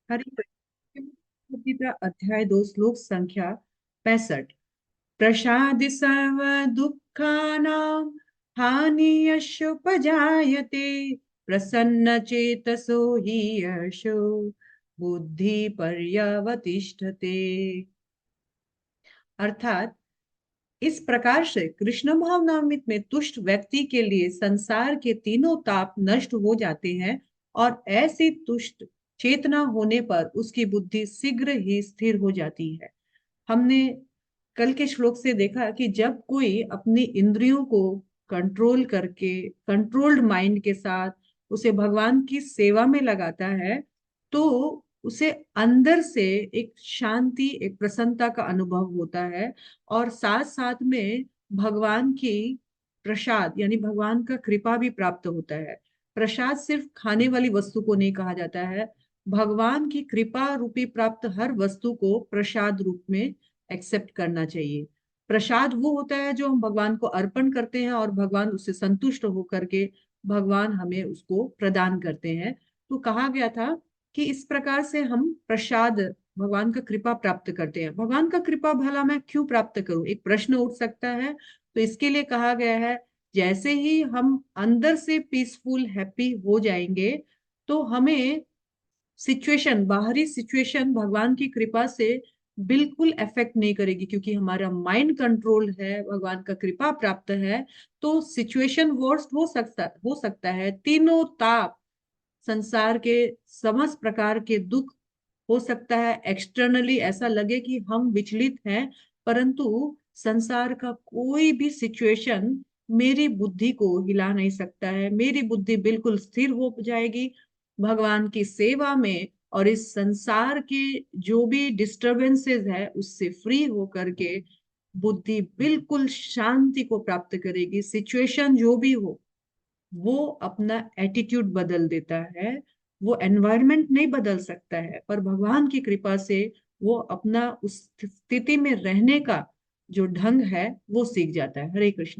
हरि गीता अध्याय 2 श्लोक संख्या 65। प्रसाद सर्व दुःखानां हानियशोपजायते प्रसन्न चेतसो हि यशो बुद्धि पर्यवतिष्ठते। अर्थात इस प्रकार से कृष्ण भावनामृत में तुष्ट व्यक्ति के लिए संसार के तीनों ताप नष्ट हो जाते हैं और ऐसी तुष्ट चेतना होने पर उसकी बुद्धि शीघ्र ही स्थिर हो जाती है। हमने कल के श्लोक से देखा कि जब कोई अपनी इंद्रियों को कंट्रोल करके कंट्रोल्ड माइंड के साथ उसे भगवान की सेवा में लगाता है तो उसे अंदर से एक शांति, एक प्रसन्नता का अनुभव होता है और साथ साथ में भगवान की प्रसाद यानी भगवान का कृपा भी प्राप्त होता है। प्रसाद सिर्फ खाने वाली वस्तु को नहीं कहा जाता है, भगवान की कृपा रूपी प्राप्त हर वस्तु को प्रसाद रूप में एक्सेप्ट करना चाहिए। प्रसाद वो होता है जो हम भगवान को अर्पण करते हैं और भगवान उससे संतुष्ट होकर के भगवान हमें उसको प्रदान करते हैं। तो कहा गया था कि इस प्रकार से हम प्रसाद भगवान का कृपा प्राप्त करते हैं। भगवान का कृपा भला मैं क्यों प्राप्त करूं, एक प्रश्न उठ सकता है। तो इसके लिए कहा गया है जैसे ही हम अंदर से पीसफुल हैप्पी हो जाएंगे तो हमें सिचुएशन, बाहरी सिचुएशन भगवान की कृपा से बिल्कुल अफेक्ट नहीं करेगी क्योंकि हमारा माइंड कंट्रोल है, भगवान का कृपा प्राप्त है। तो सिचुएशन वर्स्ट हो सकता है, तीनों ताप, संसार के समस्त प्रकार के दुख हो सकता है, एक्सटर्नली ऐसा लगे कि हम विचलित हैं, परंतु संसार का कोई भी सिचुएशन मेरी बुद्धि को हिला नहीं सकता है। मेरी बुद्धि बिल्कुल स्थिर हो जाएगी भगवान की सेवा में और इस संसार के जो भी डिस्टरबेंसेस है उससे फ्री होकर के बुद्धि बिल्कुल शांति को प्राप्त करेगी। सिचुएशन जो भी हो वो अपना एटीट्यूड बदल देता है। वो एनवायरनमेंट नहीं बदल सकता है पर भगवान की कृपा से वो अपना उस स्थिति में रहने का जो ढंग है वो सीख जाता है। हरे कृष्ण।